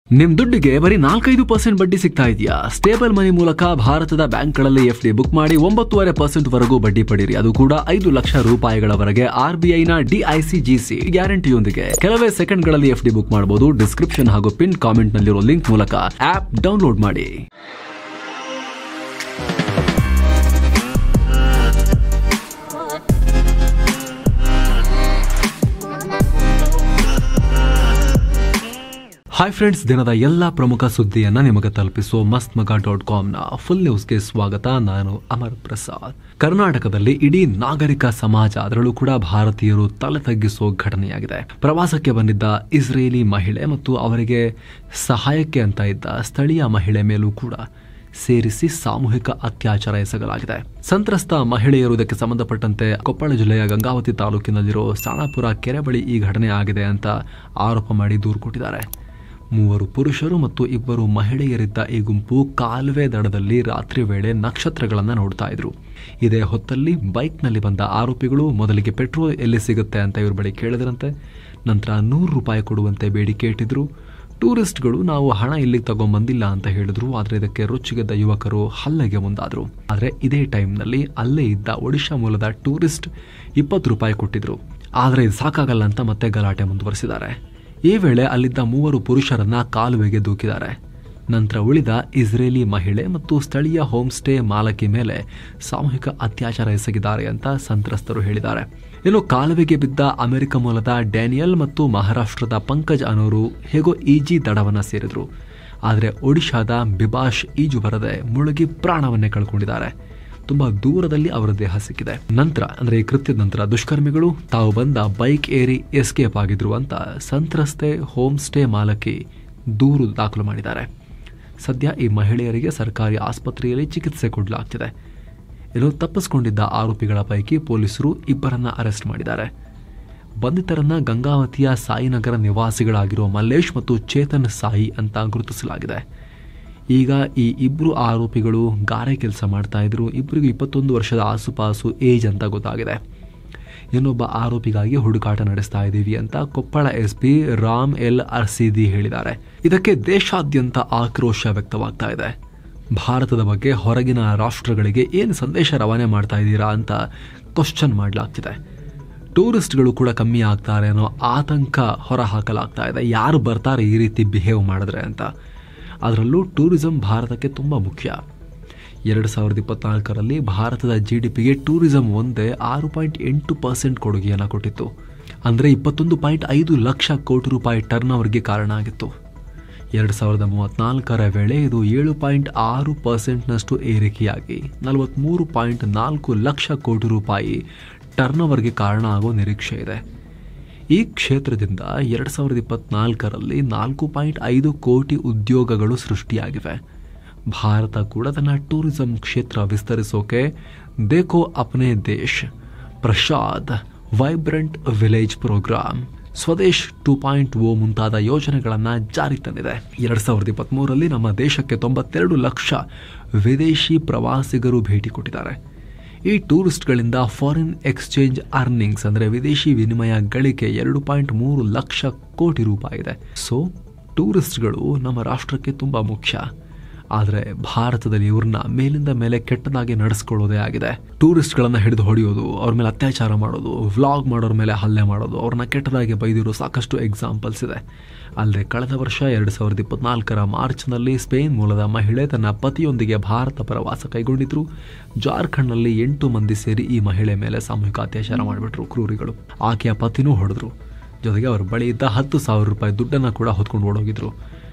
ನಿಮ್ ದುಡ್ಡಿಗೆ ಬರೀ 4-5% ಬಡ್ಡಿ ಸಿಗ್ತಾ ಇದೆಯಾ? ಸ್ಟೇಬಲ್ ಮನಿ ಮೂಲಕ ಭಾರತದ ಬ್ಯಾಂಕ್ಗಳಲ್ಲಿ ಎಫ್ಡಿ ಬುಕ್ ಮಾಡಿ 9.5% ವರೆಗೂ ಬಡ್ಡಿ ಪಡೀರಿ. ಅದು ಕೂಡ 5 ಲಕ್ಷ ರೂಪಾಯಿಗಳವರೆಗೆ RBIನ DICGC ಗ್ಯಾರಂಟಿಯೊಂದಿಗೆ. ಕೆಲವೇ ಸೆಕೆಂಡ್ಗಳಲ್ಲಿ ಎಫ್ಡಿ ಬುಕ್ ಮಾಡಬಹುದು. ಡಿಸ್ಕ್ರಿಪ್ಷನ್ ಹಾಗೂ ಪಿನ್ ಕಾಮೆಂಟ್ ನಲ್ಲಿರೋ ಲಿಂಕ್ ಮೂಲಕ ಆಪ್ ಡೌನ್ಲೋಡ್ ಮಾಡಿ. ಹಾಯ್ ಫ್ರೆಂಡ್ಸ್, ದಿನದ ಎಲ್ಲ ಪ್ರಮುಖ ಸುದ್ದಿಯನ್ನ ನಿಮಗೆ ತಲುಪಿಸುವ mastmaga.comನ ಫುಲ್ ನ್ಯೂಸ್ಗೆ ಸ್ವಾಗತ. ನಾನು ಅಮರ್ ಪ್ರಸಾದ್. ಕರ್ನಾಟಕದಲ್ಲಿ ಇಡೀ ನಾಗರಿಕ ಸಮಾಜ, ಅದರಲ್ಲೂ ಕೂಡ ಭಾರತೀಯರು ತಲೆ ತಗ್ಗಿಸೋ ಘಟನೆಯಾಗಿದೆ. ಪ್ರವಾಸಕ್ಕೆ ಬಂದಿದ್ದ ಇಸ್ರೇಲಿ ಮಹಿಳೆ ಮತ್ತು ಅವರಿಗೆ ಸಹಾಯಕ್ಕೆ ಅಂತ ಇದ್ದ ಸ್ಥಳೀಯ ಮಹಿಳೆ ಮೇಲೂ ಕೂಡ ಸೇರಿಸಿ ಸಾಮೂಹಿಕ ಅತ್ಯಾಚಾರ ಎಸಗಲಾಗಿದೆ. ಸಂತ್ರಸ್ತ ಮಹಿಳೆಯರು ಇದಕ್ಕೆ ಸಂಬಂಧಪಟ್ಟಂತೆ ಕೊಪ್ಪಳ ಜಿಲ್ಲೆಯ ಗಂಗಾವತಿ ತಾಲೂಕಿನಲ್ಲಿರೋ ಸಾಣಾಪುರ ಕೆರೆ ಬಳಿ ಈ ಘಟನೆ ಆಗಿದೆ ಅಂತ ಆರೋಪ ಮಾಡಿ ದೂರು ಕೊಟ್ಟಿದ್ದಾರೆ. 3 ಪುರುಷರು ಮತ್ತು 2 ಮಹಿಳೆಯರಿದ್ದ ಈ ಗುಂಪು ಕಾಲುವೆ ದಡದಲ್ಲಿ ರಾತ್ರಿ ವೇಳೆ ನಕ್ಷತ್ರಗಳನ್ನು ನೋಡ್ತಾ ಇದ್ರು. ಇದೇ ಹೊತ್ತಲ್ಲಿ ಬೈಕ್ನಲ್ಲಿ ಬಂದ ಆರೋಪಿಗಳು ಮೊದಲಿಗೆ ಪೆಟ್ರೋಲ್ ಎಲ್ಲಿ ಸಿಗುತ್ತೆ ಅಂತ ಇವ್ರ ಬಳಿ ಕೇಳಿದ್ರಂತೆ. ನಂತರ 100 ರೂಪಾಯಿ ಕೊಡುವಂತೆ ಬೇಡಿಕೆ ಇಟ್ಟಿದ್ರು. ಟೂರಿಸ್ಟ್ಗಳು ನಾವು ಹಣ ಇಲ್ಲಿಗೆ ತಗೊಂಡ್ಬಂದಿಲ್ಲ ಅಂತ ಹೇಳಿದ್ರು. ಆದರೆ ಇದಕ್ಕೆ ರುಚಿಗೆದ್ದ ಯುವಕರು ಹಲ್ಲೆಗೆ ಮುಂದಾದ್ರು. ಆದರೆ ಇದೇ ಟೈಮ್ನಲ್ಲಿ ಅಲ್ಲೇ ಇದ್ದ ಒಡಿಶಾ ಮೂಲದ ಟೂರಿಸ್ಟ್ 20 ರೂಪಾಯಿ ಕೊಟ್ಟಿದ್ರು. ಆದರೆ ಇದು ಸಾಕಾಗಲ್ಲ ಅಂತ ಮತ್ತೆ ಗಲಾಟೆ ಮುಂದುವರಿಸಿದ್ದಾರೆ. ಈ ವೇಳೆ ಅಲ್ಲಿದ್ದ 3 ಪುರುಷರನ್ನ ಕಾಲುವೆಗೆ ದೂಕಿದ್ದಾರೆ. ನಂತರ ಉಳಿದ ಇಸ್ರೇಲಿ ಮಹಿಳೆ ಮತ್ತು ಸ್ಥಳೀಯ ಹೋಮ್ ಸ್ಟೇ ಮಾಲಕಿ ಮೇಲೆ ಸಾಮೂಹಿಕ ಅತ್ಯಾಚಾರ ಎಸಗಿದ್ದಾರೆ ಅಂತ ಸಂತ್ರಸ್ತರು ಹೇಳಿದ್ದಾರೆ. ಇನ್ನು ಕಾಲುವೆಗೆ ಬಿದ್ದ ಅಮೆರಿಕ ಮೂಲದ ಡ್ಯಾನಿಯಲ್ ಮತ್ತು ಮಹಾರಾಷ್ಟ್ರದ ಪಂಕಜ್ ಅನ್ನೋರು ಹೇಗೋ ಈಜಿ ದಡವನ್ನ ಸೇರಿದ್ರು. ಆದರೆ ಒಡಿಶಾದ ಬಿಭಾಷ್ ಈಜು ಬರದೆ ಮುಳುಗಿ ಪ್ರಾಣವನ್ನೇ ಕಳ್ಕೊಂಡಿದ್ದಾರೆ. ತುಂಬಾ ದೂರದಲ್ಲಿ ಅವರ ದೇಹ ಸಿಕ್ಕಿದೆ. ನಂತರ ಅಂದ್ರೆ ಈ ಕೃತ್ಯದ ನಂತರ ದುಷ್ಕರ್ಮಿಗಳು ತಾವು ಬಂದ ಬೈಕ್ ಏರಿ ಎಸ್ಕೇಪ್ ಆಗಿದ್ರು ಅಂತ ಸಂತ್ರಸ್ತೆ ಹೋಮ್ ಸ್ಟೇ ಮಾಲಕಿ ದೂರು ದಾಖಲು ಮಾಡಿದ್ದಾರೆ. ಸದ್ಯ ಈ ಮಹಿಳೆಯರಿಗೆ ಸರ್ಕಾರಿ ಆಸ್ಪತ್ರೆಯಲ್ಲಿ ಚಿಕಿತ್ಸೆ ಕೊಡಲಾಗ್ತಿದೆ. ಇನ್ನು ತಪ್ಪಿಸಿಕೊಂಡಿದ್ದ ಆರೋಪಿಗಳ ಪೈಕಿ ಪೊಲೀಸರು 2 ಅರೆಸ್ಟ್ ಮಾಡಿದ್ದಾರೆ. ಬಂಧಿತರನ್ನ ಗಂಗಾವತಿಯ ಸಾಯಿನಗರ ನಿವಾಸಿಗಳಾಗಿರುವ ಮಲ್ಲೇಶ್ ಮತ್ತು ಚೇತನ್ ಸಾಯಿ ಅಂತ ಗುರುತಿಸಲಾಗಿದೆ. ಈಗ ಈ 2 ಆರೋಪಿಗಳು ಗಾರೆ ಕೆಲಸ ಮಾಡ್ತಾ ಇದ್ರು. ಇಬ್ಬರಿಗೂ 21 ವರ್ಷದ ಆಸುಪಾಸು ಏಜ್ ಅಂತ ಗೊತ್ತಾಗಿದೆ. ಇನ್ನೊಬ್ಬ ಆರೋಪಿಗಾಗಿ ಹುಡುಕಾಟ ನಡೆಸ್ತಾ ಇದ್ದೀವಿ ಅಂತ ಕೊಪ್ಪಳ SP ರಾಮ್ ಎಲ್ ಅರ್ಸಿದಿ ಹೇಳಿದ್ದಾರೆ. ಇದಕ್ಕೆ ದೇಶಾದ್ಯಂತ ಆಕ್ರೋಶ ವ್ಯಕ್ತವಾಗ್ತಾ ಇದೆ. ಭಾರತದ ಬಗ್ಗೆ ಹೊರಗಿನ ರಾಷ್ಟ್ರಗಳಿಗೆ ಏನು ಸಂದೇಶ ರವಾನೆ ಮಾಡ್ತಾ ಇದ್ದೀರಾ ಅಂತ ಕ್ವಶನ್ ಮಾಡಲಾಗ್ತಿದೆ. ಟೂರಿಸ್ಟ್ಗಳು ಕೂಡ ಕಮ್ಮಿ ಆಗ್ತಾರೆ ಅನ್ನೋ ಆತಂಕ ಹೊರಹಾಕಲಾಗ್ತಾ ಇದೆ. ಯಾರು ಬರ್ತಾರೆ ಈ ರೀತಿ ಬಿಹೇವ್ ಮಾಡಿದ್ರೆ ಅಂತ. ಅದರಲ್ಲೂ ಟೂರಿಸಂ ಭಾರತಕ್ಕೆ ತುಂಬ ಮುಖ್ಯ. 2024ರಲ್ಲಿ ಭಾರತದ GDPಗೆ ಟೂರಿಸಂ ಒಂದೇ 6.8% ಕೊಡುಗೆಯನ್ನು ಕೊಟ್ಟಿತ್ತು. ಅಂದರೆ 21.5 ಲಕ್ಷ ಕೋಟಿ ರೂಪಾಯಿ ಟರ್ನ್ ಓವರ್ಗೆ ಕಾರಣ ಆಗಿತ್ತು. 2034ರ ವೇಳೆ ಇದು 7.6%ನಷ್ಟು ಏರಿಕೆಯಾಗಿ 43.4 ಲಕ್ಷ ಕೋಟಿ ರೂಪಾಯಿ ಟರ್ನ್ ಓವರ್ಗೆ ಕಾರಣ ಆಗೋ ನಿರೀಕ್ಷೆ ಇದೆ. ಈ ಕ್ಷೇತ್ರದಿಂದ 2024ರಲ್ಲಿ 4.5 ಕೋಟಿ ಉದ್ಯೋಗಗಳು ಸೃಷ್ಟಿಯಾಗಿವೆ. ಭಾರತ ಕೂಡ ತನ್ನ ಟೂರಿಸಂ ಕ್ಷೇತ್ರ ವಿಸ್ತರಿಸೋಕೆ Dekho Apne Desh, Prasad, vibrant village programme, Swadesh 2.0 ಮುಂತಾದ ಯೋಜನೆಗಳನ್ನು ಜಾರಿ ತಂದಿದೆ. 2023ರಲ್ಲಿ ನಮ್ಮ ದೇಶಕ್ಕೆ 92 ಲಕ್ಷ ವಿದೇಶಿ ಪ್ರವಾಸಿಗರು ಭೇಟಿ ಕೊಟ್ಟಿದ್ದಾರೆ. ಈ ಟೂರಿಸ್ಟ್ಗಳಿಂದ ಫಾರಿನ್ ಎಕ್ಸ್ಚೇಂಜ್ ಅರ್ನಿಂಗ್ಸ್ ಅಂದರೆ ವಿದೇಶಿ ವಿನಿಮಯ ಗಳಿಕೆ 2.3 ಲಕ್ಷ ಕೋಟಿ ರೂಪಾಯಿ ಇದೆ. ಸೊ ಟೂರಿಸ್ಟ್ಗಳು ನಮ್ಮ ರಾಷ್ಟ್ರಕ್ಕೆ ತುಂಬ ಮುಖ್ಯ. ಆದರೆ ಭಾರತದಲ್ಲಿ ಇವ್ರನ್ನ ಮೇಲಿಂದ ಮೇಲೆ ಕೆಟ್ಟದಾಗಿ ನಡೆಸ್ಕೊಳ್ಳೋದೇ ಆಗಿದೆ. ಟೂರಿಸ್ಟ್ಗಳನ್ನು ಹಿಡಿದು ಹೊಡೆಯೋದು, ಅವ್ರ ಮೇಲೆ ಅತ್ಯಾಚಾರ ಮಾಡೋದು, ವ್ಲಾಗ್ ಮಾಡೋರ ಮೇಲೆ ಹಲ್ಲೆ ಮಾಡೋದು, ಅವ್ರನ್ನ ಕೆಟ್ಟದಾಗಿ ಬೈದಿರೋ ಸಾಕಷ್ಟು ಎಕ್ಸಾಂಪಲ್ಸ್ ಇದೆ. ಅಲ್ಲದೆ ಕಳೆದ ವರ್ಷ 2024ರ ಮಾರ್ಚ್ನಲ್ಲಿ ಸ್ಪೇನ್ ಮೂಲದ ಮಹಿಳೆ ತನ್ನ ಪತಿಯೊಂದಿಗೆ ಭಾರತ ಪ್ರವಾಸ ಕೈಗೊಂಡಿದ್ರು. ಜಾರ್ಖಂಡ್ನಲ್ಲಿ 8 ಮಂದಿ ಸೇರಿ ಈ ಮಹಿಳೆ ಮೇಲೆ ಸಾಮೂಹಿಕ ಅತ್ಯಾಚಾರ ಮಾಡಿಬಿಟ್ರು ಕ್ರೂರಿಗಳು. ಆಕೆಯ ಪತಿನೂ ಹೊಡೆದ್ರು. ಜೊತೆಗೆ ಅವರ ಬಳಿ ಇದ್ದ 10,000 ರೂಪಾಯಿ ದುಡ್ಡನ್ನು ಕೂಡ ಹೊತ್ಕೊಂಡು ಓಡೋಗಿದ್ರು.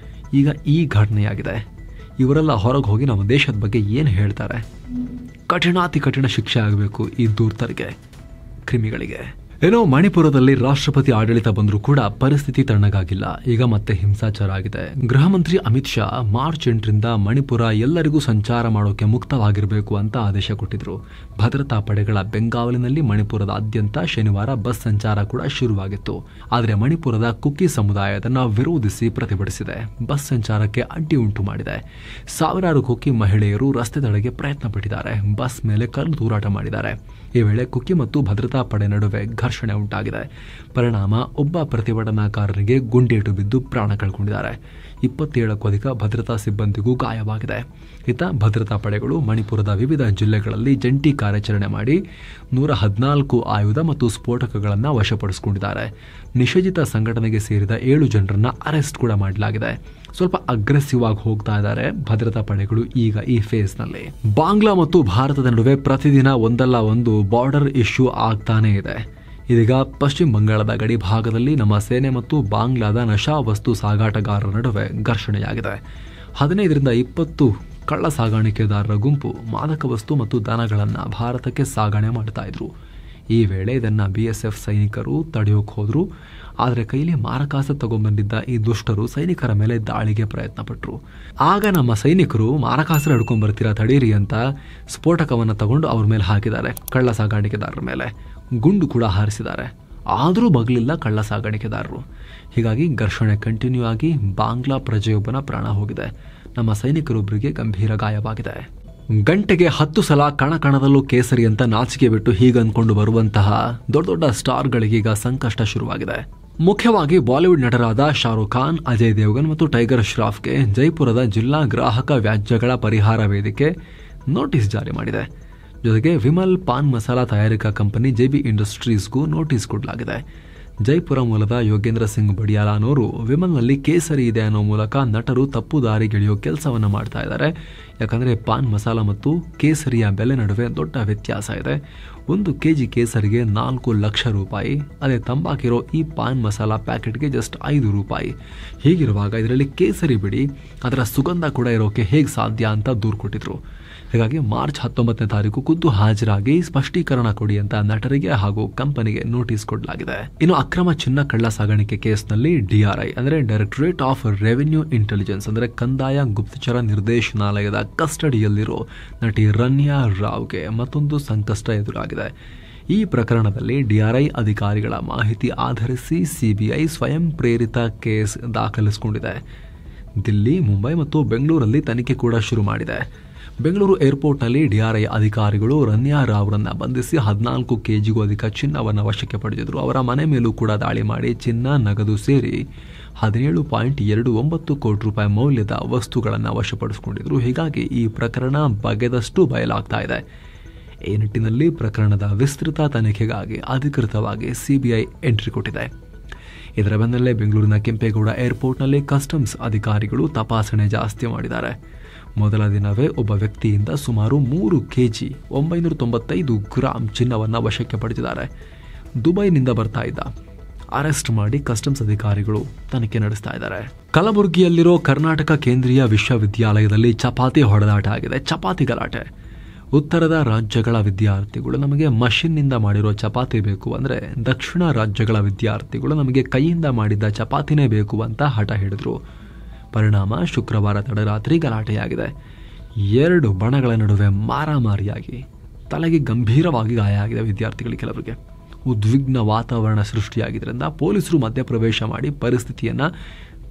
ಈಗ ಈ ಘಟನೆಯಾಗಿದೆ. ಇವರೆಲ್ಲ ಹೊರಗೆ ಹೋಗಿ ನಮ್ಮ ದೇಶದ ಬಗ್ಗೆ ಏನು ಹೇಳ್ತಾರೆ? ಕಠಿಣಾತಿ ಕಠಿಣ ಶಿಕ್ಷೆ ಆಗಬೇಕು ಈ ಧೂರ್ತರಿಗೆ, ಕ್ರಿಮಿಗಳಿಗೆ. ಏನೋ ಮಣಿಪುರದಲ್ಲಿ ರಾಷ್ಟ್ರಪತಿ ಆಡಳಿತ ಬಂದರೂ ಕೂಡ ಪರಿಸ್ಥಿತಿ ತಣ್ಣಗಾಗಿಲ್ಲ. ಈಗ ಮತ್ತೆ ಹಿಂಸಾಚಾರ ಆಗಿದೆ. ಗೃಹ ಮಂತ್ರಿ ಅಮಿತ್ ಶಾ ಮಾರ್ಚ್ 8ರಿಂದ ಮಣಿಪುರ ಎಲ್ಲರಿಗೂ ಸಂಚಾರ ಮಾಡೋಕೆ ಮುಕ್ತವಾಗಿರಬೇಕು ಅಂತ ಆದೇಶ ಕೊಟ್ಟಿದ್ರು. ಭದ್ರತಾ ಪಡೆಗಳ ಬೆಂಗಾವಲಿನಲ್ಲಿ ಮಣಿಪುರದಾದ್ಯಂತ ಶನಿವಾರ ಬಸ್ ಸಂಚಾರ ಕೂಡ ಶುರುವಾಗಿತ್ತು. ಆದರೆ ಮಣಿಪುರದ ಕುಕಿ ಸಮುದಾಯ ಅದನ್ನು ವಿರೋಧಿಸಿ ಪ್ರತಿಭಟಿಸಿದೆ. ಬಸ್ ಸಂಚಾರಕ್ಕೆ ಅಡ್ಡಿ ಉಂಟು ಮಾಡಿದೆ. ಸಾವಿರಾರು ಕುಕಿ ಮಹಿಳೆಯರು ರಸ್ತೆ ತಡೆಗೆ ಪ್ರಯತ್ನ ಪಟ್ಟಿದ್ದಾರೆ. ಬಸ್ ಮೇಲೆ ಕಲ್ಲು ತೂರಾಟ ಮಾಡಿದ್ದಾರೆ. ಈ ವೇಳೆ ಕುಕಿ ಮತ್ತು ಭದ್ರತಾ ಪಡೆ ನಡುವೆ ಘರ್ಷಣೆ ಉಂಟಾಗಿದೆ. ಪರಿಣಾಮ ಒಬ್ಬ ಪ್ರತಿಭಟನಾಕಾರರಿಗೆ ಗುಂಡೇಟು ಬಿದ್ದು ಪ್ರಾಣ ಕಳ್ಕೊಂಡಿದ್ದಾರೆ. 27ಕ್ಕೂ ಅಧಿಕ ಭದ್ರತಾ ಸಿಬ್ಬಂದಿಗೂ ಗಾಯವಾಗಿದೆ. ಇತ್ತ ಭದ್ರತಾ ಪಡೆಗಳು ಮಣಿಪುರದ ವಿವಿಧ ಜಿಲ್ಲೆಗಳಲ್ಲಿ ಜಂಟಿ ಕಾರ್ಯಾಚರಣೆ ಮಾಡಿ 114 ಆಯುಧ ಮತ್ತು ಸ್ಫೋಟಕಗಳನ್ನು ವಶಪಡಿಸಿಕೊಂಡಿದ್ದಾರೆ. ನಿಷೇಧಿತ ಸಂಘಟನೆಗೆ ಸೇರಿದ 7 ಜನರನ್ನ ಅರೆಸ್ಟ್ ಕೂಡ ಮಾಡಲಾಗಿದೆ. ಸ್ವಲ್ಪ ಅಗ್ರೆಸಿವ್ ಆಗಿ ಹೋಗ್ತಾ ಇದ್ದಾರೆ ಭದ್ರತಾ ಪಡೆಗಳು ಈಗ ಈ ಫೇಸ್ನಲ್ಲಿ. ಬಾಂಗ್ಲಾ ಮತ್ತು ಭಾರತದ ನಡುವೆ ಪ್ರತಿದಿನ ಒಂದಲ್ಲ ಒಂದು ಬಾರ್ಡರ್ ಇಶ್ಯೂ ಆಗ್ತಾನೇ ಇದೆ. ಇದೀಗ ಪಶ್ಚಿಮ ಬಂಗಾಳದ ಗಡಿ ಭಾಗದಲ್ಲಿ ನಮ್ಮ ಸೇನೆ ಮತ್ತು ಬಾಂಗ್ಲಾದ ನಶಾ ವಸ್ತು ಸಾಗಾಟಗಾರರ ನಡುವೆ ಘರ್ಷಣೆಯಾಗಿದೆ. 15ರಿಂದ 20 ಕಳ್ಳ ಸಾಗಾಣಿಕೆದಾರರ ಗುಂಪು ಮಾದಕ ವಸ್ತು ಮತ್ತು ದನಗಳನ್ನು ಭಾರತಕ್ಕೆ ಸಾಗಣೆ ಮಾಡ್ತಾ ಇದ್ರು. ಈ ವೇಳೆ ಇದನ್ನು BSF ಸೈನಿಕರು ತಡೆಯೋಕೆ ಹೋದ್ರು. ಆದರೆ ಕೈಲಿ ಮಾರಕಾಸ್ತ್ರ ತಗೊಂಡ್ಬಂದಿದ್ದ ಈ ದುಷ್ಟರು ಸೈನಿಕರ ಮೇಲೆ ದಾಳಿಗೆ ಪ್ರಯತ್ನ ಪಟ್ಟರು. ಆಗ ನಮ್ಮ ಸೈನಿಕರು ಮಾರಕಾಸ್ತ್ರ ಹಿಡ್ಕೊಂಡ್ ಬರ್ತೀರಾ ತಡೀರಿ ಅಂತ ಸ್ಫೋಟಕವನ್ನು ತಗೊಂಡು ಅವ್ರ ಮೇಲೆ ಹಾಕಿದ್ದಾರೆ. ಕಳ್ಳ ಸಾಗಾಣಿಕೆದಾರರ ಮೇಲೆ ಗುಂಡು ಕೂಡ ಹಾರಿಸಿದ್ದಾರೆ. ಆದರೂ ಬಗ್ಲಿಲ್ಲ ಕಳ್ಳ ಸಾಗಾಣಿಕೆದಾರರು. ಹೀಗಾಗಿ ಘರ್ಷಣೆ ಕಂಟಿನ್ಯೂ ಆಗಿ ಬಾಂಗ್ಲಾ ಪ್ರಜೆಯೊಬ್ಬನ ಪ್ರಾಣ ಹೋಗಿದೆ. ನಮ್ಮ ಸೈನಿಕರೊಬ್ಬರಿಗೆ ಗಂಭೀರ ಗಾಯವಾಗಿದೆ. ಗಂಟೆಗೆ 10 ಸಲ ಕಣಕಣದಲ್ಲೂ ಕೇಸರಿ ಅಂತ ನಾಚಿಕೆ ಬಿಟ್ಟು ಹೀಗನ್ಕೊಂಡು ಬರುವಂತಹ ದೊಡ್ಡ ದೊಡ್ಡ ಸ್ಟಾರ್ಗಳಿಗೀಗ ಸಂಕಷ್ಟ ಶುರುವಾಗಿದೆ. ಮುಖ್ಯವಾಗಿ ಬಾಲಿವುಡ್ ನಟರಾದ ಶಾರುಖ್ ಖಾನ್, ಅಜಯ್ ದೇವಗನ್ ಮತ್ತು ಟೈಗರ್ ಶ್ರಾಫ್ಗೆ ಜೈಪುರದ ಜಿಲ್ಲಾ ಗ್ರಾಹಕ ವ್ಯಾಜ್ಯಗಳ ಪರಿಹಾರ ವೇದಿಕೆ ನೋಟಿಸ್ ಜಾರಿ ಮಾಡಿದೆ. ಜೊತೆಗೆ ವಿಮಲ್ ಪಾನ್ ಮಸಾಲಾ ತಯಾರಿಕಾ ಕಂಪನಿ JB ಇಂಡಸ್ಟ್ರೀಸ್ಗೂ ನೋಟಿಸ್ ಕೊಡಲಾಗಿದೆ. ಜೈಪುರ ಮೂಲದ ಯೋಗೇಂದ್ರ ಸಿಂಗ್ ಬಡಿಯಾಲ ಅನ್ನೋರು ವಿಮಲ್ನಲ್ಲಿ ಕೇಸರಿ ಇದೆ ಅನ್ನೋ ಮೂಲಕ ನಟರು ತಪ್ಪು ದಾರಿಗೆಳೆಯೋ ಕೆಲಸವನ್ನ ಮಾಡ್ತಾ ಇದ್ದಾರೆ. ಯಾಕಂದ್ರೆ ಪಾನ್ ಮಸಾಲ ಮತ್ತು ಕೇಸರಿಯ ಬೆಲೆ ನಡುವೆ ದೊಡ್ಡ ವ್ಯತ್ಯಾಸ ಇದೆ. 1 kg ಕೇಸರಿಗೆ 4 ಲಕ್ಷ ರೂಪಾಯಿ. ಅದೇ ತಂಬಾಕಿರೋ ಈ ಪಾನ್ ಮಸಾಲ ಪ್ಯಾಕೆಟ್ಗೆ ಜಸ್ಟ್ 5 ರೂಪಾಯಿ. ಹೀಗಿರುವಾಗ ಇದರಲ್ಲಿ ಕೇಸರಿ ಬಿಡಿ ಅದರ ಸುಗಂಧ ಕೂಡ ಇರೋಕೆ ಹೇಗೆ ಸಾಧ್ಯ ಅಂತ ದೂರು ಕೊಟ್ಟಿದ್ರು. ಹೀಗಾಗಿ ಮಾರ್ಚ್ 19ನೇ ತಾರೀಕು ಖುದ್ದು ಹಾಜರಾಗಿ ಸ್ಪಷ್ಟೀಕರಣ ಕೊಡಿ ಅಂತ ನಟರಿಗೆ ಹಾಗೂ ಕಂಪನಿಗೆ ನೋಟಿಸ್ ಕೊಡಲಾಗಿದೆ. ಇನ್ನು ಅಕ್ರಮ ಚಿನ್ನ ಕಳ್ಳ ಸಾಗಾಣಿಕೆ ಕೇಸ್ನಲ್ಲಿ DRI ಅಂದ್ರೆ ಡೈರೆಕ್ಟರೇಟ್ ಆಫ್ ರೆವಿನ್ಯೂ ಇಂಟೆಲಿಜೆನ್ಸ್ ಅಂದ್ರೆ ಕಂದಾಯ ಗುಪ್ತಚರ ನಿರ್ದೇಶನಾಲಯದ ಕಸ್ಟಡಿಯಲ್ಲಿರೋ ನಟಿ ರನ್ಯಾ ರಾವ್ಗೆ ಮತ್ತೊಂದು ಸಂಕಷ್ಟ ಎದುರಾಗಿದೆ. ಈ ಪ್ರಕರಣದಲ್ಲಿ DRI ಅಧಿಕಾರಿಗಳ ಮಾಹಿತಿ ಆಧರಿಸಿ CBI ಸ್ವಯಂ ಪ್ರೇರಿತ ಕೇಸ್ ದಾಖಲಿಸಿಕೊಂಡಿದೆ. ದಿಲ್ಲಿ, ಮುಂಬೈ ಮತ್ತು ಬೆಂಗಳೂರಲ್ಲಿ ತನಿಖೆ ಕೂಡ ಶುರು ಮಾಡಿದೆ. ಬೆಂಗಳೂರು ಏರ್ಪೋರ್ಟ್ನಲ್ಲಿ DRI ಅಧಿಕಾರಿಗಳು ರನ್ಯಾ ರಾವ್ರನ್ನ ಬಂಧಿಸಿ 14 kgಗೂ ಅಧಿಕ ಚಿನ್ನವನ್ನು ವಶಕ್ಕೆ ಪಡೆದಿದ್ರು. ಅವರ ಮನೆ ಮೇಲೂ ಕೂಡ ದಾಳಿ ಮಾಡಿ ಚಿನ್ನ, ನಗದು ಸೇರಿ 17.29 ಕೋಟಿ ರೂಪಾಯಿ ಮೌಲ್ಯದ ವಸ್ತುಗಳನ್ನು ವಶಪಡಿಸಿಕೊಂಡಿದ್ರು. ಹೀಗಾಗಿ ಈ ಪ್ರಕರಣ ಬಗೆದಷ್ಟು ಬಯಲಾಗ್ತಾ ಇದೆ. ಈ ನಿಟ್ಟಿನಲ್ಲಿ ಪ್ರಕರಣದ ವಿಸ್ತೃತ ತನಿಖೆಗಾಗಿ ಅಧಿಕೃತವಾಗಿ CBI ಎಂಟ್ರಿ ಕೊಟ್ಟಿದೆ. ಇದರ ಬೆನ್ನಲ್ಲೇ ಬೆಂಗಳೂರಿನ ಕೆಂಪೇಗೌಡ ಏರ್ಪೋರ್ಟ್ನಲ್ಲಿ ಕಸ್ಟಮ್ಸ್ ಅಧಿಕಾರಿಗಳು ತಪಾಸಣೆ ಜಾಸ್ತಿ ಮಾಡಿದ್ದಾರೆ. ಮೊದಲ ದಿನವೇ ಒಬ್ಬ ವ್ಯಕ್ತಿಯಿಂದ ಸುಮಾರು 3 kg 995 ಗ್ರಾಂ ಚಿನ್ನವನ್ನು ವಶಕ್ಕೆ ಪಡೆದಿದ್ದಾರೆ. ದುಬೈನಿಂದ ಬರ್ತಾ ಇದ್ದ. ಅರೆಸ್ಟ್ ಮಾಡಿ ಕಸ್ಟಮ್ಸ್ ಅಧಿಕಾರಿಗಳು ತನಿಖೆ ನಡೆಸ್ತಾ ಇದ್ದಾರೆ. ಕಲಬುರಗಿಯಲ್ಲಿರೋ ಕರ್ನಾಟಕ ಕೇಂದ್ರೀಯ ವಿಶ್ವವಿದ್ಯಾಲಯದಲ್ಲಿ ಚಪಾತಿ ಹೊಡೆದಾಟ ಆಗಿದೆ. ಚಪಾತಿ ಗಲಾಟೆ. ಉತ್ತರದ ರಾಜ್ಯಗಳ ವಿದ್ಯಾರ್ಥಿಗಳು ನಮಗೆ ಮಷಿನ್ನಿಂದ ಮಾಡಿರೋ ಚಪಾತಿ ಬೇಕು ಅಂದರೆ ದಕ್ಷಿಣ ರಾಜ್ಯಗಳ ವಿದ್ಯಾರ್ಥಿಗಳು ನಮಗೆ ಕೈಯಿಂದ ಮಾಡಿದ್ದ ಚಪಾತಿನೇ ಬೇಕು ಅಂತ ಹಠ ಹಿಡಿದ್ರು. ಪರಿಣಾಮ ಶುಕ್ರವಾರ ತಡರಾತ್ರಿ ಗಲಾಟೆಯಾಗಿದೆ. 2 ಬಣಗಳ ನಡುವೆ ಮಾರಾಮಾರಿಯಾಗಿ ತಲೆಗೆ ಗಂಭೀರವಾಗಿ ಗಾಯ ಆಗಿದೆ ವಿದ್ಯಾರ್ಥಿಗಳಿಗೆ. ಕೆಲವರಿಗೆ ಉದ್ವಿಗ್ನ ವಾತಾವರಣ ಸೃಷ್ಟಿಯಾಗಿದ್ದರಿಂದ ಪೊಲೀಸರು ಮಧ್ಯಪ್ರವೇಶ ಮಾಡಿ ಪರಿಸ್ಥಿತಿಯನ್ನ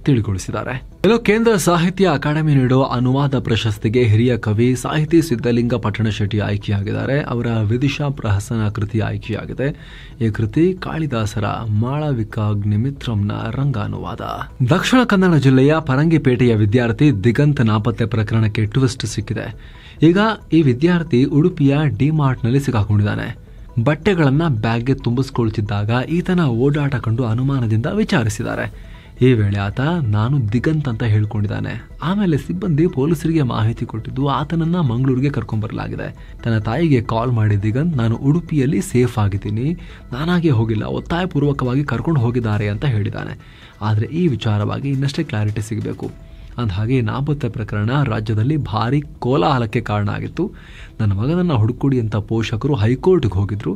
ತಿಳಿಗೊಳಿಸಿದ್ದಾರೆ. ಇನ್ನು ಕೇಂದ್ರ ಸಾಹಿತ್ಯ ಅಕಾಡೆಮಿ ನೀಡೋ ಅನುವಾದ ಪ್ರಶಸ್ತಿಗೆ ಹಿರಿಯ ಕವಿ ಸಾಹಿತಿ ಸಿದ್ದಲಿಂಗ ಪಟ್ಟಣಶೆಟ್ಟಿ ಆಯ್ಕೆಯಾಗಿದ್ದಾರೆ. ಅವರ ವಿದಿಶಾ ಪ್ರಹಸನ ಕೃತಿ ಆಯ್ಕೆಯಾಗಿದೆ. ಈ ಕೃತಿ ಕಾಳಿದಾಸರ ಮಾಳವಿಕಾಗ್ನಿಮಿತ್ರಂನ ರಂಗಾನುವಾದ. ದಕ್ಷಿಣ ಕನ್ನಡ ಜಿಲ್ಲೆಯ ಪರಂಗಿಪೇಟೆಯ ವಿದ್ಯಾರ್ಥಿ ದಿಗಂತ್ ನಾಪತ್ತೆ ಪ್ರಕರಣಕ್ಕೆ ಟ್ವಿಸ್ಟ್ ಸಿಕ್ಕಿದೆ. ಈಗ ಈ ವಿದ್ಯಾರ್ಥಿ ಉಡುಪಿಯ ಡಿಮಾರ್ಟ್ನಲ್ಲಿ ಸಿಕ್ಕಾಕೊಂಡಿದ್ದಾನೆ. ಬಟ್ಟೆಗಳನ್ನ ಬ್ಯಾಗ್ಗೆ ತುಂಬಿಸ್ಕೊಳ್ತಿದ್ದಾಗ ಈತನ ಓಡಾಟ ಕಂಡು ಅನುಮಾನದಿಂದ ವಿಚಾರಿಸಿದ್ದಾರೆ. ಈ ವೇಳೆ ಆತ ನಾನು ದಿಗಂತ್ ಅಂತ ಹೇಳ್ಕೊಂಡಿದ್ದಾನೆ. ಆಮೇಲೆ ಸಿಬ್ಬಂದಿ ಪೊಲೀಸರಿಗೆ ಮಾಹಿತಿ ಕೊಟ್ಟಿದ್ದು ಆತನನ್ನ ಮಂಗಳೂರಿಗೆ ಕರ್ಕೊಂಡ್ಬರಲಾಗಿದೆ. ತನ್ನ ತಾಯಿಗೆ ಕಾಲ್ ಮಾಡಿ ದಿಗಂತ್ ನಾನು ಉಡುಪಿಯಲ್ಲಿ ಸೇಫ್ ಆಗಿದ್ದೀನಿ, ನಾನಾಗೆ ಹೋಗಿಲ್ಲ, ಒತ್ತಾಯಪೂರ್ವಕವಾಗಿ ಕರ್ಕೊಂಡು ಹೋಗಿದ್ದಾರೆ ಅಂತ ಹೇಳಿದ್ದಾನೆ. ಆದರೆ ಈ ವಿಚಾರವಾಗಿ ಇನ್ನಷ್ಟೇ ಕ್ಲಾರಿಟಿ ಸಿಗಬೇಕು. ಅಂದಹಾಗೆ ನಾಪತ್ತೆ ಪ್ರಕರಣ ರಾಜ್ಯದಲ್ಲಿ ಭಾರಿ ಕೋಲಾಹಲಕ್ಕೆ ಕಾರಣ ಆಗಿತ್ತು. ನನ್ನ ಮಗನನ್ನ ಹುಡುಕೊಡಿ ಅಂತ ಪೋಷಕರು ಹೈಕೋರ್ಟ್ಗೆ ಹೋಗಿದ್ರು.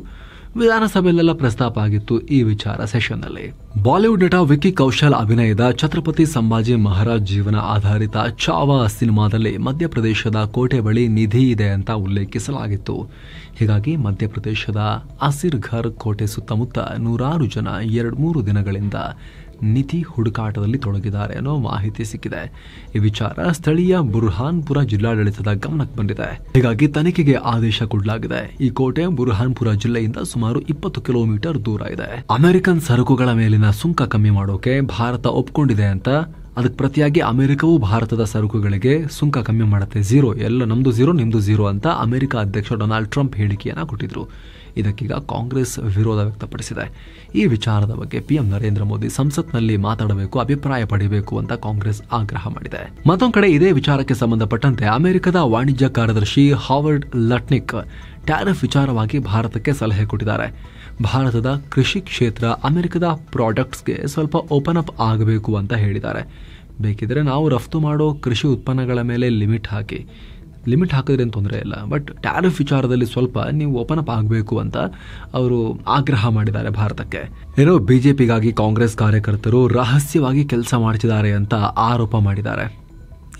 ವಿಧಾನಸಭೆಯಲ್ಲೆಲ್ಲ ಪ್ರಸ್ತಾಪ ಆಗಿತ್ತು ಈ ವಿಚಾರ ಸೆಷನ್ನಲ್ಲಿ. ಬಾಲಿವುಡ್ ನಟ ವಿಕ್ಕಿ ಕೌಶಲ್ ಅಭಿನಯದ ಛತ್ರಪತಿ ಸಂಭಾಜಿ ಮಹಾರಾಜ್ ಜೀವನ ಆಧಾರಿತ ಚಾವಾ ಸಿನಿಮಾದಲ್ಲಿ ಮಧ್ಯಪ್ರದೇಶದ ಕೋಟೆ ಬಳಿ ನಿಧಿ ಇದೆ ಅಂತ ಉಲ್ಲೇಖಿಸಲಾಗಿತ್ತು. ಹೀಗಾಗಿ ಮಧ್ಯಪ್ರದೇಶದ ಅಸಿರ್ಘರ್ ಕೋಟೆ ಸುತ್ತಮುತ್ತ 100 ಜನ 2-3 ದಿನಗಳಿಂದ ನಿಧಿ ಹುಡುಕಾಟದಲ್ಲಿ ತೊಡಗಿದ್ದಾರೆ ಅನ್ನೋ ಮಾಹಿತಿ ಸಿಕ್ಕಿದೆ. ಈ ವಿಚಾರ ಸ್ಥಳೀಯ ಬುರ್ಹಾನ್ಪುರ ಜಿಲ್ಲಾಡಳಿತದ ಗಮನಕ್ಕೆ ಬಂದಿದೆ. ಹೀಗಾಗಿ ತನಿಖೆಗೆ ಆದೇಶ ಕೊಡಲಾಗಿದೆ. ಈ ಕೋಟೆ ಬುರ್ಹಾನ್ಪುರ ಜಿಲ್ಲೆಯಿಂದ ಸುಮಾರು 20 ಕಿಲೋಮೀಟರ್ ದೂರ ಇದೆ. ಅಮೆರಿಕನ್ ಸರಕುಗಳ ಮೇಲಿನ ಸುಂಕ ಕಮ್ಮಿ ಮಾಡೋಕೆ ಭಾರತ ಒಪ್ಕೊಂಡಿದೆ ಅಂತ, ಅದಕ್ಕೆ ಪ್ರತಿಯಾಗಿ ಅಮೆರಿಕವು ಭಾರತದ ಸರಕುಗಳಿಗೆ ಸುಂಕ ಕಮ್ಮಿ ಮಾಡುತ್ತೆ, ಝೀರೋ, ಎಲ್ಲ ನಮ್ದು ಝೀರೋ ನಿಮ್ದು ಝೀರೋ ಅಂತ ಅಮೆರಿಕ ಅಧ್ಯಕ್ಷ ಡೊನಾಲ್ಡ್ ಟ್ರಂಪ್ ಹೇಳಿಕೆಯನ್ನು ಕೊಟ್ಟಿದ್ರು. ಇದಕ್ಕೀಗ ಕಾಂಗ್ರೆಸ್ ವಿರೋಧ ವ್ಯಕ್ತಪಡಿಸಿದೆ. ಈ ವಿಚಾರದ ಬಗ್ಗೆ ಪಿಎಂ ನರೇಂದ್ರ ಮೋದಿ ಸಂಸತ್ನಲ್ಲಿ ಮಾತಾಡಬೇಕು, ಅಭಿಪ್ರಾಯ ಪಡೆಯಬೇಕು ಅಂತ ಕಾಂಗ್ರೆಸ್ ಆಗ್ರಹ ಮಾಡಿದೆ. ಮತ್ತೊಂದು ಕಡೆ ಇದೇ ವಿಚಾರಕ್ಕೆ ಸಂಬಂಧಪಟ್ಟಂತೆ ಅಮೆರಿಕದ ವಾಣಿಜ್ಯ ಕಾರ್ಯದರ್ಶಿ ಹಾವರ್ಡ್ ಲಟ್ನಿಕ್ ಟ್ಯಾರಿಫ್ ವಿಚಾರವಾಗಿ ಭಾರತಕ್ಕೆ ಸಲಹೆ ಕೊಟ್ಟಿದ್ದಾರೆ. ಭಾರತದ ಕೃಷಿ ಕ್ಷೇತ್ರ ಅಮೆರಿಕದ ಪ್ರಾಡಕ್ಟ್ಸ್ಗೆ ಸ್ವಲ್ಪ ಓಪನ್ ಅಪ್ ಆಗಬೇಕು ಅಂತ ಹೇಳಿದ್ದಾರೆ. ಬೇಕಿದ್ರೆ ನಾವು ರಫ್ತು ಮಾಡೋ ಕೃಷಿ ಉತ್ಪನ್ನಗಳ ಮೇಲೆ ಲಿಮಿಟ್ ಹಾಕಿದ್ರೆ ಏನು ತೊಂದರೆ ಇಲ್ಲ, ಬಟ್ ಟ್ಯಾರಿಫ್ ವಿಚಾರದಲ್ಲಿ ಸ್ವಲ್ಪ ನೀವು ಓಪನ್ ಅಪ್ ಆಗಬೇಕು ಅಂತ ಅವರು ಆಗ್ರಹ ಮಾಡಿದ್ದಾರೆ ಭಾರತಕ್ಕೆ. ಏನೋ ಬಿಜೆಪಿಗಾಗಿ ಕಾಂಗ್ರೆಸ್ ಕಾರ್ಯಕರ್ತರು ರಹಸ್ಯವಾಗಿ ಕೆಲಸ ಮಾಡ್ತಿದ್ದಾರೆ ಅಂತ ಆರೋಪ ಮಾಡಿದ್ದಾರೆ.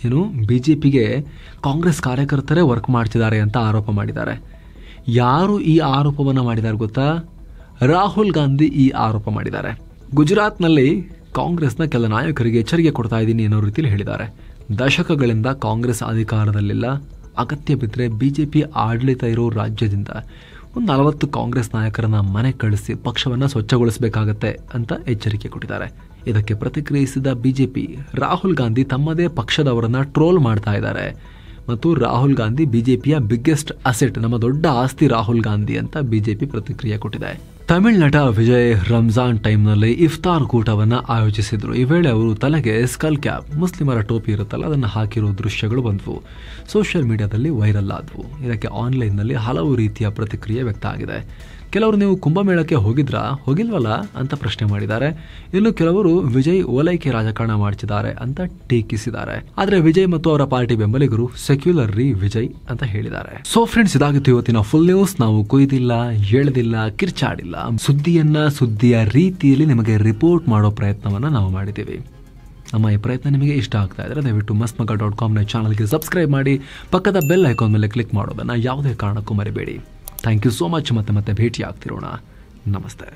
ಏನು ಬಿಜೆಪಿಗೆ ಕಾಂಗ್ರೆಸ್ ಕಾರ್ಯಕರ್ತರೇ ವರ್ಕ್ ಮಾಡ್ತಿದ್ದಾರೆ ಅಂತ ಆರೋಪ ಮಾಡಿದ್ದಾರೆ. ಯಾರು ಈ ಆರೋಪವನ್ನು ಮಾಡಿದ್ದಾರೆ ಗೊತ್ತಾ? ರಾಹುಲ್ ಗಾಂಧಿ ಈ ಆರೋಪ ಮಾಡಿದ್ದಾರೆ. ಗುಜರಾತ್ನಲ್ಲಿ ಕಾಂಗ್ರೆಸ್ನ ಕೆಲ ನಾಯಕರಿಗೆ ಎಚ್ಚರಿಕೆ ಕೊಡ್ತಾ ಇದ್ದೀನಿ ಅನ್ನೋ ರೀತಿಯಲ್ಲಿ ಹೇಳಿದ್ದಾರೆ. ದಶಕಗಳಿಂದ ಕಾಂಗ್ರೆಸ್ ಅಧಿಕಾರದಲ್ಲಿಲ್ಲ, ಅಗತ್ಯ ಬಿದ್ದರೆ ಬಿಜೆಪಿ ಆಡಳಿತ ಇರೋ ರಾಜ್ಯದಿಂದ ಒಂದು 40 ಕಾಂಗ್ರೆಸ್ ನಾಯಕರನ್ನ ಮನೆ ಕಳಿಸಿ ಪಕ್ಷವನ್ನು ಸ್ವಚ್ಛಗೊಳಿಸಬೇಕಾಗತ್ತೆ ಅಂತ ಎಚ್ಚರಿಕೆ ಕೊಟ್ಟಿದ್ದಾರೆ. ಇದಕ್ಕೆ ಪ್ರತಿಕ್ರಿಯಿಸಿದ ಬಿಜೆಪಿ, ರಾಹುಲ್ ಗಾಂಧಿ ತಮ್ಮದೇ ಪಕ್ಷದವರನ್ನ ಟ್ರೋಲ್ ಮಾಡ್ತಾ ಇದ್ದಾರೆ ಮತ್ತು ರಾಹುಲ್ ಗಾಂಧಿ ಬಿಜೆಪಿಯ ಬಿಗ್ಗೆಸ್ಟ್ ಅಸೆಟ್, ನಮ್ಮ ದೊಡ್ಡ ಆಸ್ತಿ ರಾಹುಲ್ ಗಾಂಧಿ ಅಂತ ಬಿಜೆಪಿ ಪ್ರತಿಕ್ರಿಯೆ ಕೊಟ್ಟಿದೆ. ತಮಿಳ್ ನಟ ವಿಜಯ್ ರಂಜಾನ್ ಟೈಮ್ನಲ್ಲಿ ಇಫ್ತಾರ್ ಕೂಟವನ್ನು ಆಯೋಜಿಸಿದ್ರು. ಈ ವೇಳೆ ಅವರು ತಲೆಗೆ ಸ್ಕಲ್ ಕ್ಯಾಪ್, ಮುಸ್ಲಿಮರ ಟೋಪಿ ಇರುತ್ತಲ್ಲ, ಅದನ್ನು ಹಾಕಿರೋ ದೃಶ್ಯಗಳು ಬಂದವು, ಸೋಷಿಯಲ್ ಮೀಡಿಯಾದಲ್ಲಿ ವೈರಲ್ ಆದವು. ಇದಕ್ಕೆ ಆನ್ಲೈನ್ನಲ್ಲಿ ಹಲವು ರೀತಿಯ ಪ್ರತಿಕ್ರಿಯೆ ವ್ಯಕ್ತ ಆಗಿದೆ. ಕೆಲವರು ನೀವು ಕುಂಭಮೇಳಕ್ಕೆ ಹೋಗಿಲ್ವಲ್ಲ ಅಂತ ಪ್ರಶ್ನೆ ಮಾಡಿದ್ದಾರೆ. ಇನ್ನು ಕೆಲವರು ವಿಜಯ್ ಓಲೈಕೆ ರಾಜಕಾರಣ ಮಾಡ್ತಿದ್ದಾರೆ ಅಂತ ಟೀಕಿಸಿದ್ದಾರೆ. ಆದ್ರೆ ವಿಜಯ್ ಮತ್ತು ಅವರ ಪಾರ್ಟಿ ಬೆಂಬಲಿಗರು ಸೆಕ್ಯುಲರ್ ರೀ ವಿಜಯ್ ಅಂತ ಹೇಳಿದ್ದಾರೆ. ಸೊ ಫ್ರೆಂಡ್ಸ್, ಇದಾಗಿತ್ತು ಇವತ್ತಿನ ಫುಲ್ ನ್ಯೂಸ್. ನಾವು ಕೊಯ್ದಿಲ್ಲ, ಎಳೆದಿಲ್ಲ, ಕಿರ್ಚಾಡಿಲ್ಲ, ಸುದ್ದಿಯ ರೀತಿಯಲ್ಲಿ ನಿಮಗೆ ರಿಪೋರ್ಟ್ ಮಾಡೋ ಪ್ರಯತ್ನವನ್ನ ನಾವು ಮಾಡಿದ್ದೀವಿ. ನಮ್ಮ ಈ ಪ್ರಯತ್ನ ನಿಮಗೆ ಇಷ್ಟ ಆಗ್ತಾ ಇದ್ರೆ ದಯವಿಟ್ಟು mastmaka.com ಚಾನಲ್ಗೆ ಸಬ್ಸ್ಕ್ರೈಬ್ ಮಾಡಿ, ಪಕ್ಕದ ಬೆಲ್ ಐಕಾನ್ ಮೇಲೆ ಕ್ಲಿಕ್ ಮಾಡೋದನ್ನ ಯಾವುದೇ ಕಾರಣಕ್ಕೂ ಮರಿಬೇಡಿ. Thank you so much. ಮತ್ತೆ ಭೇಟಿ ಆಗ್ತಿರೋಣ. ನಮಸ್ತೆ.